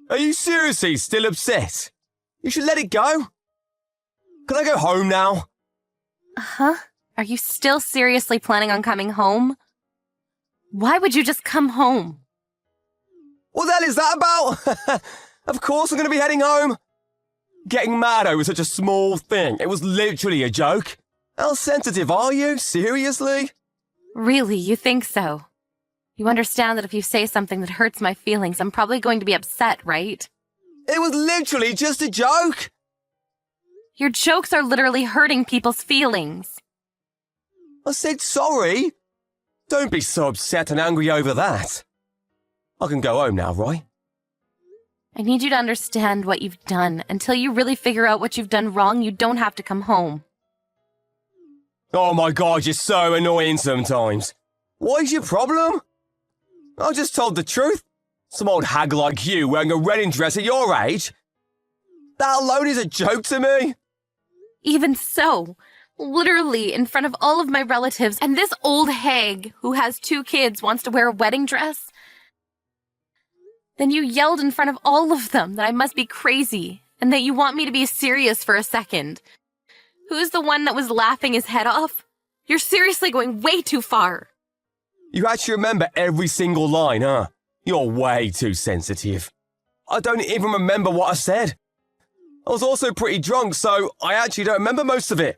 Are you seriously still upset? You should let it go. Can I go home now? Huh? Are you still seriously planning on coming home? Why would you just come home? What the hell is that about? Of course I'm going to be heading home. Getting mad over such a small thing. It was literally a joke. How sensitive are you? Seriously? Really, you think so? You understand that if you say something that hurts my feelings, I'm probably going to be upset, right? It was literally just a joke. Your jokes are literally hurting people's feelings. I said sorry. Don't be so upset and angry over that. I can go home now, right? I need you to understand what you've done. Until you really figure out what you've done wrong, you don't have to come home. Oh my God, you're so annoying sometimes. What is your problem? I just told the truth. Some old hag like you wearing a wedding dress at your age? That alone is a joke to me. Even so, literally in front of all of my relatives, and this old hag who has 2 kids wants to wear a wedding dress? Then you yelled in front of all of them that I must be crazy and that you want me to be serious for a second. Who's the one that was laughing his head off? You're seriously going way too far. You actually remember every single line, huh? You're way too sensitive. I don't even remember what I said. I was also pretty drunk, so I actually don't remember most of it.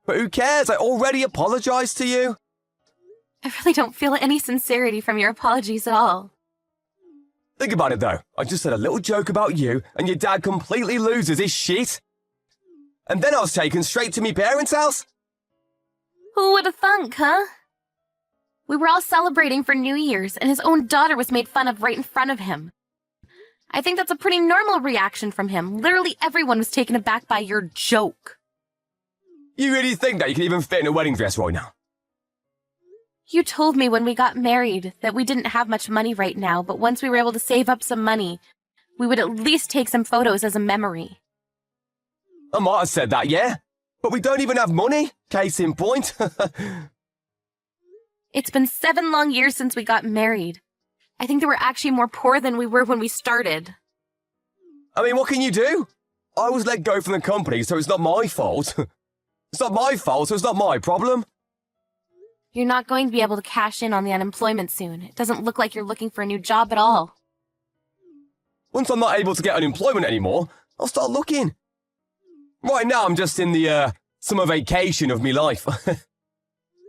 But who cares? I already apologized to you. I really don't feel any sincerity from your apologies at all. Think about it, though. I just said a little joke about you, and your dad completely loses his shit. And then I was taken straight to me parents' house. Who would have thunk, huh? We were all celebrating for New Year's, and his own daughter was made fun of right in front of him. I think that's a pretty normal reaction from him. Literally everyone was taken aback by your joke. You really think that you can even fit in a wedding dress right now? You told me when we got married that we didn't have much money right now, but once we were able to save up some money, we would at least take some photos as a memory. I might have said that, yeah. But we don't even have money. Case in point. It's been 7 long years since we got married. I think that we're actually more poor than we were when we started. I mean, what can you do? I was let go from the company, so it's not my fault. It's not my fault, so it's not my problem. You're not going to be able to cash in on the unemployment soon. It doesn't look like you're looking for a new job at all. Once I'm not able to get unemployment anymore, I'll start looking. Right now, I'm just in the, summer vacation of me life.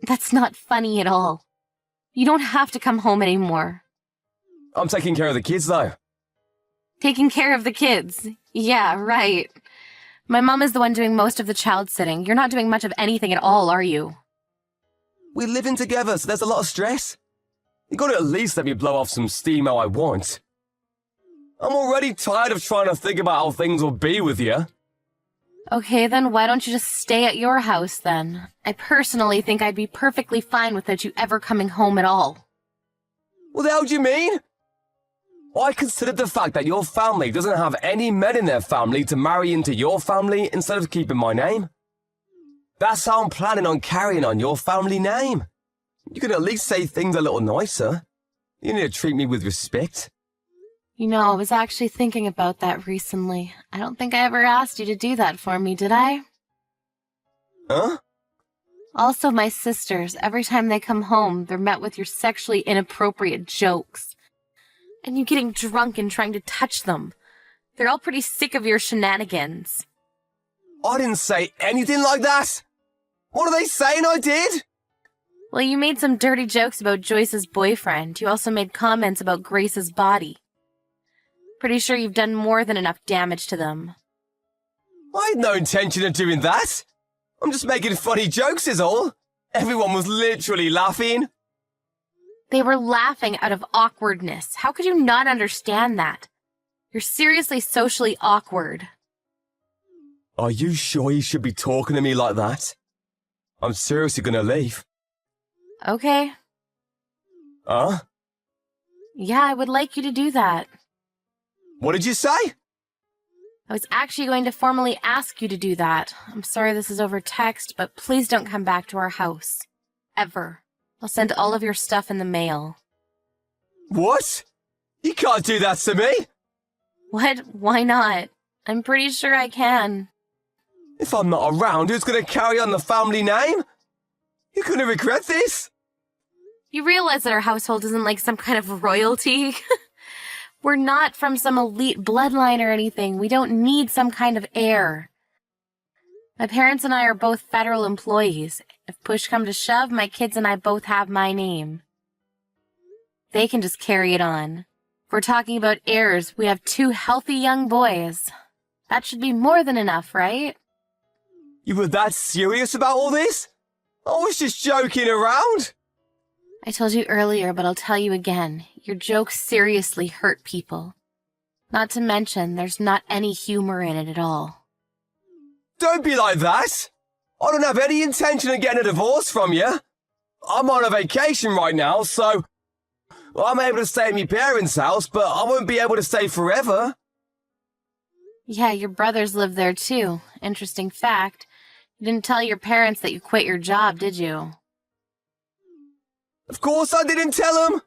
That's not funny at all. You don't have to come home anymore. I'm taking care of the kids, though. Taking care of the kids. Yeah, right. My mom is the one doing most of the child sitting. You're not doing much of anything at all, are you? We're living together, so there's a lot of stress. You gotta at least let me blow off some steam how I want. I'm already tired of trying to think about how things will be with you. Okay, then why don't you just stay at your house, then? I personally think I'd be perfectly fine without you ever coming home at all. What the hell do you mean? I considered the fact that your family doesn't have any men in their family to marry into your family instead of keeping my name. That's how I'm planning on carrying on your family name. You can at least say things a little nicer. You need to treat me with respect. You know, I was actually thinking about that recently. I don't think I ever asked you to do that for me, did I? Huh? Also, my sisters, every time they come home, they're met with your sexually inappropriate jokes. And you getting drunk and trying to touch them. They're all pretty sick of your shenanigans. I didn't say anything like that. What are they saying I did? Well, you made some dirty jokes about Joyce's boyfriend. You also made comments about Grace's body. Pretty sure you've done more than enough damage to them. I had no intention of doing that. I'm just making funny jokes is all. Everyone was literally laughing. They were laughing out of awkwardness. How could you not understand that? You're seriously socially awkward. Are you sure you should be talking to me like that? I'm seriously gonna leave. Okay. Huh? Yeah, I would like you to do that. What did you say? I was actually going to formally ask you to do that. I'm sorry this is over text, but please don't come back to our house. Ever. I'll send all of your stuff in the mail. What? You can't do that to me! What? Why not? I'm pretty sure I can. If I'm not around, who's going to carry on the family name? You're going to regret this! You realize that our household isn't like some kind of royalty? We're not from some elite bloodline or anything. We don't need some kind of heir. My parents and I are both federal employees. If push come to shove, my kids and I both have my name. They can just carry it on. If we're talking about heirs, we have 2 healthy young boys. That should be more than enough, right? You were that serious about all this? I was just joking around. I told you earlier, but I'll tell you again. Your jokes seriously hurt people. Not to mention, there's not any humor in it at all. Don't be like that. I don't have any intention of getting a divorce from you. I'm on a vacation right now, so I'm able to stay at my parents' house, but I won't be able to stay forever. Yeah, your brothers live there too. Interesting fact. You didn't tell your parents that you quit your job, did you? Of course I didn't tell them.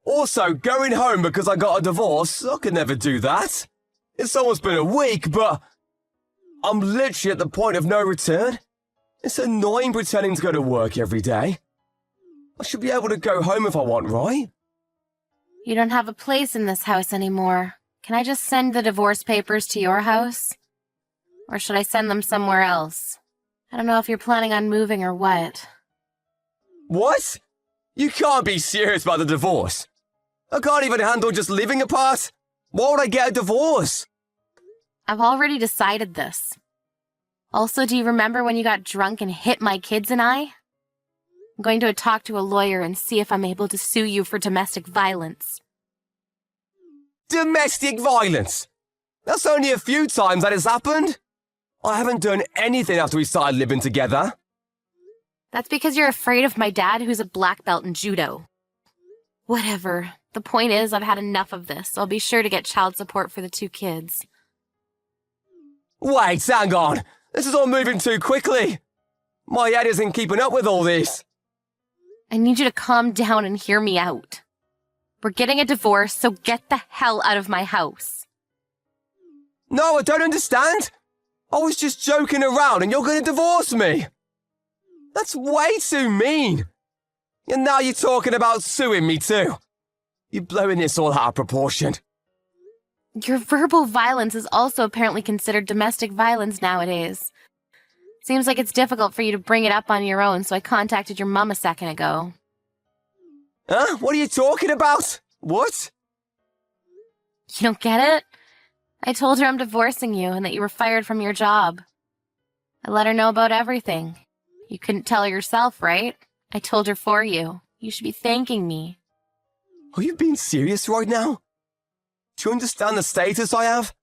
Also, going home because I got a divorce, I could never do that. It's almost been a week, but I'm literally at the point of no return. It's annoying pretending to go to work every day. I should be able to go home if I want, right? You don't have a place in this house anymore. Can I just send the divorce papers to your house? Or should I send them somewhere else? I don't know if you're planning on moving or what. What? You can't be serious about the divorce. I can't even handle just living apart. Why would I get a divorce? I've already decided this. Also, do you remember when you got drunk and hit my kids and I? I'm going to talk to a lawyer and see if I'm able to sue you for domestic violence. Domestic violence? That's only a few times that has happened. I haven't done anything after we started living together. That's because you're afraid of my dad, who's a black belt in judo. Whatever. The point is, I've had enough of this. I'll be sure to get child support for the 2 kids. Wait, hang on. This is all moving too quickly. My head isn't keeping up with all this. I need you to calm down and hear me out. We're getting a divorce, so get the hell out of my house. No, I don't understand. I was just joking around and you're going to divorce me. That's way too mean. And now you're talking about suing me too. You're blowing this all out of proportion. Your verbal violence is also apparently considered domestic violence nowadays. Seems like it's difficult for you to bring it up on your own, so I contacted your mom a second ago. Huh? What are you talking about? What? You don't get it? I told her I'm divorcing you and that you were fired from your job. I let her know about everything. You couldn't tell her yourself, right? I told her for you. You should be thanking me. Are you being serious right now? Do you understand the status I have?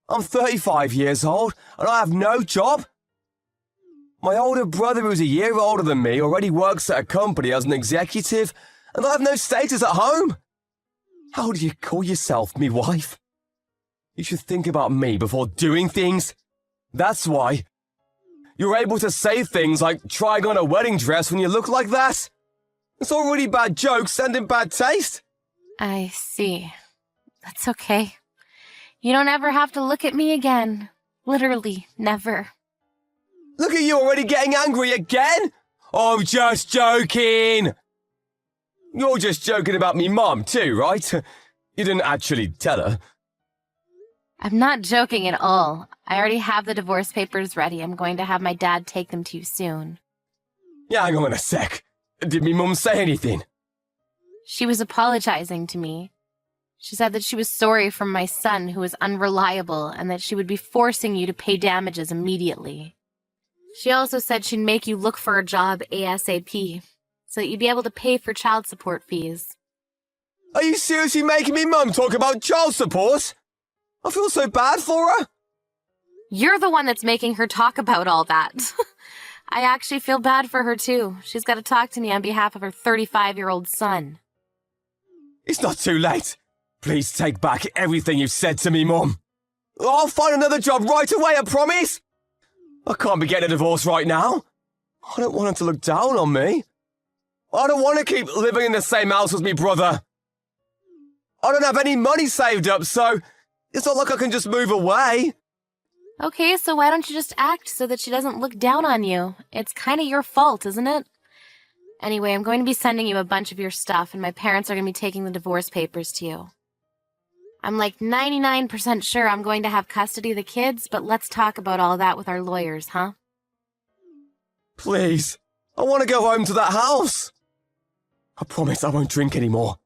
I'm 35 years old and I have no job. My older brother, who's a year older than me, already works at a company as an executive, and I have no status at home. How do you call yourself me wife? You should think about me before doing things. That's why you're able to say things like trying on a wedding dress when you look like that. It's already bad jokes and in bad taste. I see. That's okay. You don't ever have to look at me again. Literally, never. Look at you already getting angry again? I'm just joking. You're just joking about me mum too, right? You didn't actually tell her. I'm not joking at all. I already have the divorce papers ready. I'm going to have my dad take them to you soon. Yeah, hang on a sec. Did me mum say anything? She was apologizing to me. She said that she was sorry for my son, who was unreliable, and that she would be forcing you to pay damages immediately. She also said she'd make you look for a job ASAP, so that you'd be able to pay for child support fees. Are you seriously making me mum talk about child support? I feel so bad for her. You're the one that's making her talk about all that. I actually feel bad for her too. She's got to talk to me on behalf of her 35-year-old son. It's not too late. Please take back everything you've said to me, Mum. I'll find another job right away, I promise. I can't be getting a divorce right now. I don't want her to look down on me. I don't want to keep living in the same house as me brother. I don't have any money saved up, so it's not like I can just move away. Okay, so why don't you just act so that she doesn't look down on you? It's kind of your fault, isn't it? Anyway, I'm going to be sending you a bunch of your stuff, and my parents are going to be taking the divorce papers to you. I'm like 99% sure I'm going to have custody of the kids, but let's talk about all that with our lawyers, huh? Please, I want to go home to that house. I promise I won't drink anymore.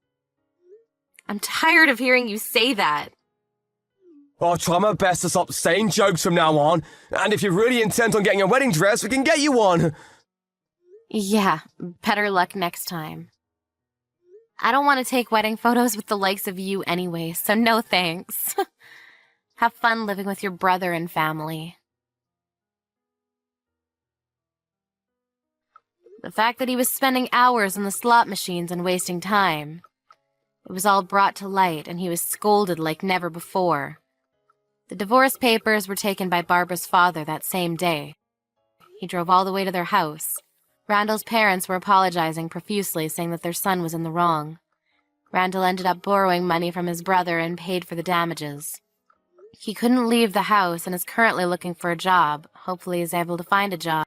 I'm tired of hearing you say that. I'll try my best to stop saying jokes from now on, and if you're really intent on getting a wedding dress, we can get you one. Yeah, better luck next time. I don't want to take wedding photos with the likes of you anyway, so no thanks. Have fun living with your brother and family. The fact that he was spending hours in the slot machines and wasting time. It was all brought to light, and he was scolded like never before. The divorce papers were taken by Barbara's father that same day. He drove all the way to their house. Randall's parents were apologizing profusely, saying that their son was in the wrong. Randall ended up borrowing money from his brother and paid for the damages. He couldn't leave the house and is currently looking for a job. Hopefully he's able to find a job.